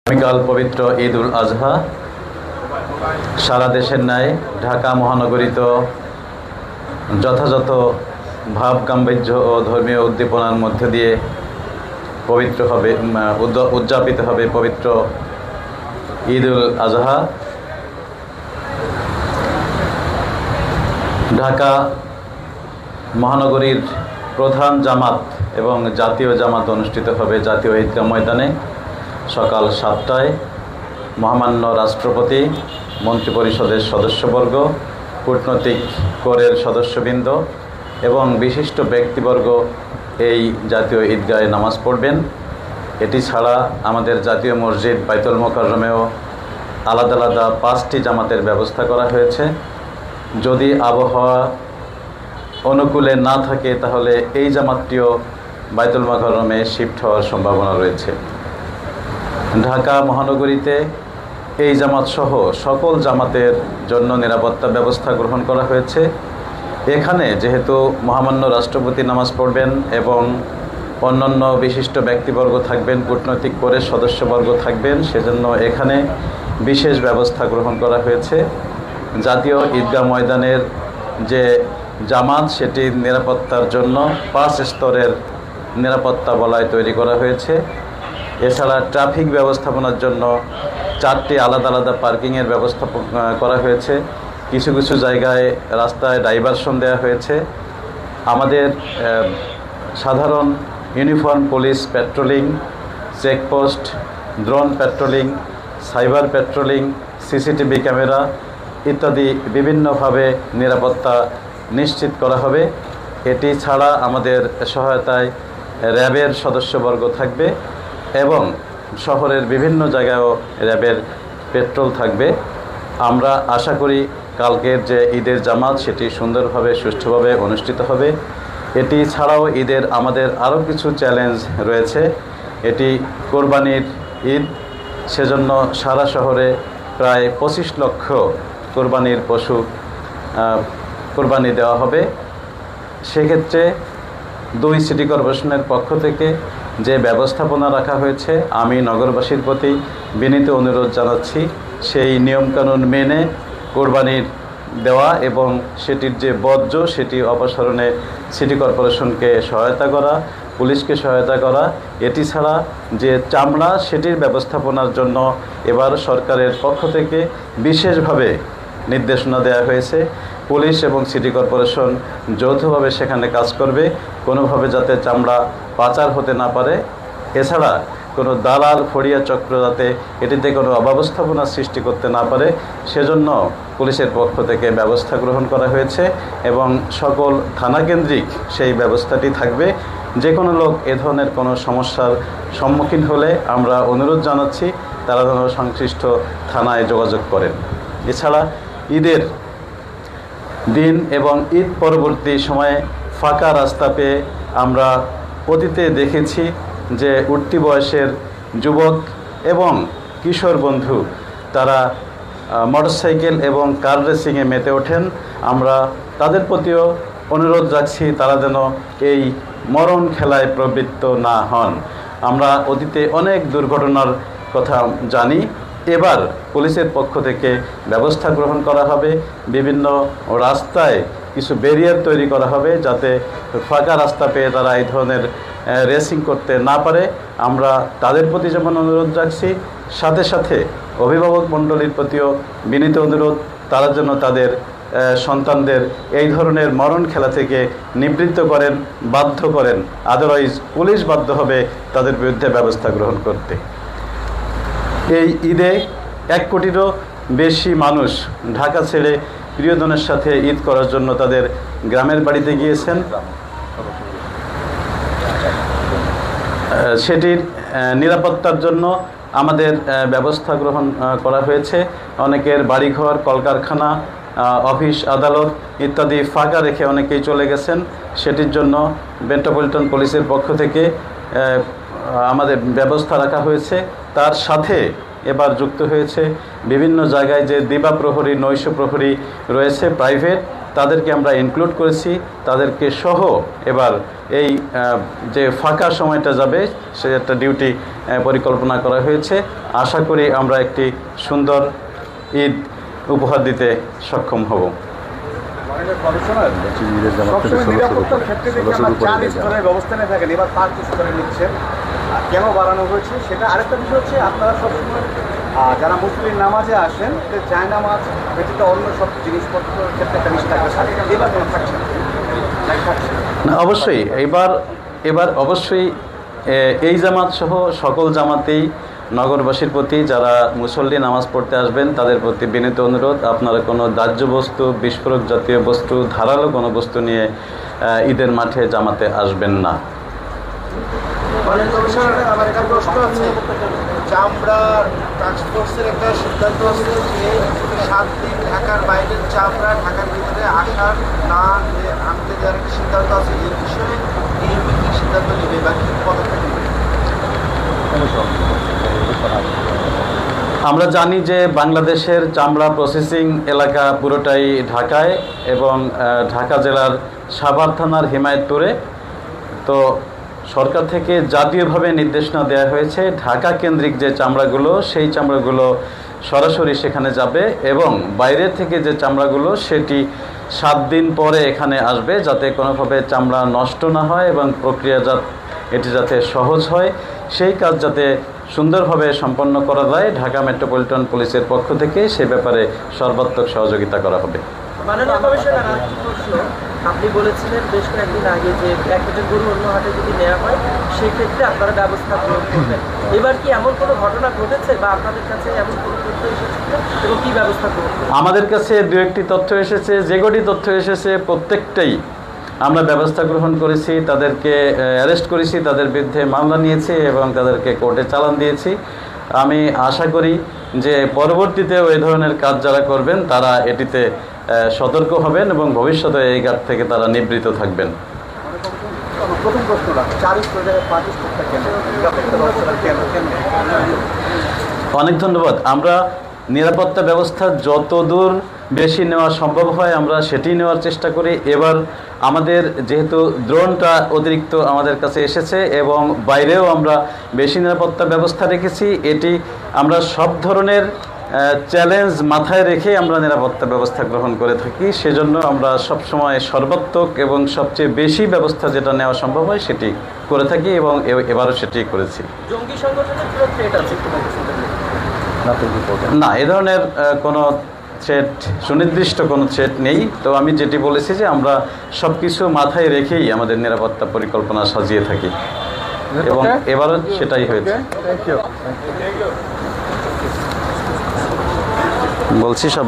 আগামীকাল পবিত্র ঈদ উল আজহা। সারা দেশের ন্যায় ঢাকা মহানগরীতে যথাযথ ভাব গাম্ভীর্য ও ধর্মীয় উদ্দীপনার মধ্য দিয়ে পবিত্র হবে উদযাপিত হবে পবিত্র ঈদ উল আজহা। ঢাকা মহানগরীর প্রধান জামাত এবং জাতীয় জামাত অনুষ্ঠিত হবে জাতীয় ঈদগাহ ময়দানে সকাল 7টায়। মহামান্য রাষ্ট্রপতি, মন্ত্রিপরিষদের সদস্যবর্গ, কূটনৈতিক কোরের সদস্যবৃন্দ এবং বিশিষ্ট ব্যক্তিবর্গ এই জাতীয় ঈদগাহে নামাজ পড়বেন। এটি ছাড়া আমাদের জাতীয় মসজিদ বাইতুল মোকাররমেও আলাদা আলাদা 5টি জামাতের ব্যবস্থা করা হয়েছে। যদি আবহাওয়া অনুকূলে না থাকে তাহলে এই জামাতটিও বাইতুল মোকাররমে শিফট হওয়ার সম্ভাবনা রয়েছে। ঢাকা মহানগরীতে এই জামাত সহ সকল জামাতের জন্য নিরাপত্তা ব্যবস্থা গ্রহণ করা হয়েছে। এখানে যেহেতু মহামান্য রাষ্ট্রপতি নামাজ পড়বেন এবং অন্যান্য বিশিষ্ট ব্যক্তিবর্গ থাকবেন, কূটনৈতিক কোরের সদস্যবর্গ থাকবেন, সেজন্য এখানে বিশেষ ব্যবস্থা গ্রহণ করা হয়েছে। জাতীয় ঈদগাহ ময়দানের যে জামাত সেটির নিরাপত্তার জন্য 5 স্তরের নিরাপত্তা বলয় তৈরি করা হয়েছে। এছাড়া ট্রাফিক ব্যবস্থাপনার জন্য 4টি আলাদা আলাদা পার্কিংয়ের ব্যবস্থা করা হয়েছে। কিছু কিছু জায়গায় রাস্তায় ডাইভারশন দেওয়া হয়েছে। আমাদের সাধারণ uniform police patrolling, checkpost, drone patrolling, cyber patrolling, CCTV camera ইত্যাদি বিভিন্নভাবে নিরাপত্তা নিশ্চিত করা হবে। এটি ছাড়া আমাদের সহায়তায় র্যাবের সদস্যবর্গ থাকবে এবং শহরের বিভিন্ন জায়গায়ও র্যাবের পেট্রোল থাকবে। আমরা আশা করি কালকের যে ঈদের জামাত সেটি সুন্দরভাবে সুষ্ঠুভাবে অনুষ্ঠিত হবে। এটি ছাড়াও ঈদের আমাদের আরও কিছু চ্যালেঞ্জ রয়েছে। এটি কোরবানির ঈদ, সেজন্য সারা শহরে প্রায় 25 লক্ষ কোরবানির পশু কোরবানি দেওয়া হবে। সেক্ষেত্রে 2 সিটি কর্পোরেশনের পক্ষ থেকে যে ব্যবস্থাপনা রাখা হয়েছে, আমি নগরবাসীর প্রতি বিনীত অনুরোধ জানাচ্ছি সেই নিয়মকানুন মেনে কোরবানির দেওয়া এবং সেটির যে বর্জ্য সেটি অপসারণে সিটি কর্পোরেশনকে সহায়তা করা, পুলিশকে সহায়তা করা। এটি ছাড়া যে চামড়া সেটির ব্যবস্থাপনার জন্য এবার সরকারের পক্ষ থেকে বিশেষভাবে নির্দেশনা দেওয়া হয়েছে। পুলিশ এবং সিটি কর্পোরেশন যৌথভাবে সেখানে কাজ করবে, কোনোভাবে যাতে চামড়া পাচার হতে না পারে। এছাড়া কোনো দালাল ফড়িয়া চক্র যাতে এটিতে কোনো অব্যবস্থাপনা সৃষ্টি করতে না পারে সেজন্য পুলিশের পক্ষ থেকে ব্যবস্থা গ্রহণ করা হয়েছে এবং সকল থানাকেন্দ্রিক সেই ব্যবস্থাটি থাকবে। যে কোনো লোক এ ধরনের কোনো সমস্যার সম্মুখীন হলে আমরা অনুরোধ জানাচ্ছি তারা যেন সংশ্লিষ্ট থানায় যোগাযোগ করেন। এছাড়া ঈদের দিন এবং ঈদ পরবর্তী সময়ে ফাঁকা রাস্তা পেয়ে আমরা অতীতে দেখেছি যে উঠতি বয়সের যুবক এবং কিশোর বন্ধু তারা মোটরসাইকেল এবং কার রেসিংয়ে মেতে ওঠেন। আমরা তাদের প্রতিও অনুরোধ রাখছি তারা যেন এই মরণ খেলায় প্রবৃত্ত না হন। আমরা অতীতে অনেক দুর্ঘটনার কথা জানি। এবার পুলিশের পক্ষ থেকে ব্যবস্থা গ্রহণ করা হবে। বিভিন্ন রাস্তায় কিছু ব্যারিয়ার তৈরি করা হবে যাতে ফাঁকা রাস্তা পেয়ে তারা এই ধরনের রেসিং করতে না পারে। আমরা তাদের প্রতি যেমন অনুরোধ রাখছি, সাথে সাথে অভিভাবক মণ্ডলীর প্রতিও বিনীত অনুরোধ তারা যেন তাদের সন্তানদের এই ধরনের মরণ খেলা থেকে নিবৃত্ত করেন, বাধ্য করেন। আদারওয়াইজ পুলিশ বাধ্য হবে তাদের বিরুদ্ধে ব্যবস্থা গ্রহণ করতে। এই ঈদে 1 কোটিরও বেশি মানুষ ঢাকা ছেড়ে প্রিয়জনের সাথে ঈদ করার জন্য তাদের গ্রামের বাড়িতে গিয়েছেন। সেটির নিরাপত্তার জন্য আমাদের ব্যবস্থা গ্রহণ করা হয়েছে। অনেকের বাড়িঘর, কলকারখানা, অফিস আদালত ইত্যাদি ফাঁকা রেখে অনেকেই চলে গেছেন। সেটির জন্য মেট্রোপলিটন পুলিশের পক্ষ থেকে আমাদের ব্যবস্থা রাখা হয়েছে। তার সাথে এবার যুক্ত হয়েছে বিভিন্ন জায়গায় যে দিবা প্রহরী, নৈশ প্রহরী রয়েছে প্রাইভেট, তাদেরকে আমরা ইনক্লুড করেছি, তাদেরকে সহ এবার এই যে ফাঁকা সময়টা যাবে সে একটা ডিউটি পরিকল্পনা করা হয়েছে। আশা করি আমরা একটি সুন্দর ঈদ উপহার দিতে সক্ষম হব। কেন বাড়ানো হয়েছে সেটা আরেকটা বিষয় হচ্ছে, আপনারা সবসময় যারা মুসলিম নামাজে আসেন জায় নামাজ ব্যতীত অন্য সব জিনিসপত্রের ক্ষেত্রে একটা নিষেধাজ্ঞা থাকে, এবার কেন থাকছে না? অবশ্যই এবার অবশ্যই এই জামাত সহ সকল জামাতেই নগরবাসীর প্রতি, যারা মুসল্লি নামাজ পড়তে আসবেন তাদের প্রতি বিনীত অনুরোধ, আপনারা কোনো দাহ্য বস্তু, বিস্ফোরক জাতীয় বস্তু, ধারালো কোনো বস্তু নিয়ে ঈদের মাঠে জামাতে আসবেন না। আমার একটা প্রশ্ন আছে, চামড়া ট্রান্সপোর্টসের একটা সিদ্ধান্ত আছে যে 7 দিন ঢাকার বাইরের চামড়া ঢাকার ভিতরে আসার না আনতে দেওয়ার একটা সিদ্ধান্ত আছে। এই বিষয়ে ডিএমপি কি সিদ্ধান্ত নেবে বা কি পদক্ষেপ নেবে? আমরা জানি যে বাংলাদেশের চামড়া প্রসেসিং এলাকা পুরোটাই ঢাকায় এবং ঢাকা জেলার সাভার থানার হিমায়তপুরে। তো সরকার থেকে জাতীয়ভাবে নির্দেশনা দেওয়া হয়েছে ঢাকা কেন্দ্রিক যে চামড়াগুলো, সেই চামড়াগুলো সরাসরি সেখানে যাবে এবং বাইরের থেকে যে চামড়াগুলো সেটি 7 দিন পরে এখানে আসবে, যাতে কোনোভাবে চামড়া নষ্ট না হয় এবং প্রক্রিয়াজাত এটি যাতে সহজ হয়, সেই কাজ যাতে সুন্দরভাবে সম্পন্ন করা যায় ঢাকা মেট্রোপলিটন পুলিশের পক্ষ থেকে সে ব্যাপারে সর্বাত্মক সহযোগিতা করা হবে। মাননীয় কমিশনার, আরেকটি প্রশ্ন, আপনি বলেছিলেন বেশ কয়েকদিন আগে যে এক কেজির গরু অন্য হাটে যদি নেওয়া হয় সেই ক্ষেত্রে আপনারা ব্যবস্থা গ্রহণ করবেন। এবার কি এমন কোনো ঘটনা ঘটেছে বা আপনাদের কাছে এমন কোনো তথ্য এসেছে এবং কী ব্যবস্থা গ্রহণ করবেন? আমাদের কাছে 2-1টি তথ্য এসেছে, যে কটি তথ্য এসেছে প্রত্যেকটাই আমরা ব্যবস্থা গ্রহণ করেছি, তাদেরকে অ্যারেস্ট করেছি, তাদের বিরুদ্ধে মামলা নিয়েছি এবং তাদেরকে কোর্টে চালান দিয়েছি। আমি আশা করি যে পরবর্তীতে ওই ধরনের কাজ যারা করবেন তারা এটিতে সতর্ক হবেন এবং ভবিষ্যতে এই কাজ থেকে তারা নিবৃত্ত থাকবেন। প্রথম প্রশ্নটা, 4 স্তরের পার্টি স্টোরটা কেন? অনেক ধন্যবাদ। আমরা নিরাপত্তা ব্যবস্থা যতদূর বেশি নেওয়া সম্ভব হয় আমরা সেটি নেওয়ার চেষ্টা করি। এবার আমাদের যেহেতু ড্রোনটা অতিরিক্ত আমাদের কাছে এসেছে এবং বাইরেও আমরা বেশি নিরাপত্তা ব্যবস্থা রেখেছি, এটি আমরা সব ধরনের চ্যালেঞ্জ মাথায় রেখে আমরা নিরাপত্তা ব্যবস্থা গ্রহণ করে থাকি। সেজন্য আমরা সবসময় সর্বাত্মক এবং সবচেয়ে বেশি ব্যবস্থা যেটা নেওয়া সম্ভব হয় সেটি করে থাকি এবং এবারও সেটি করেছি। জঙ্গি সংগঠনের কোনো থ্রেট আছে? না, এ ধরনের কোনো থ্রেট, সুনির্দিষ্ট কোনো থ্রেট নেই। তো আমি যেটি বলেছি যে আমরা সব কিছু মাথায় রেখেই আমাদের নিরাপত্তা পরিকল্পনা সাজিয়ে থাকি এবং এবারও সেটাই হয়েছে। বলছি সব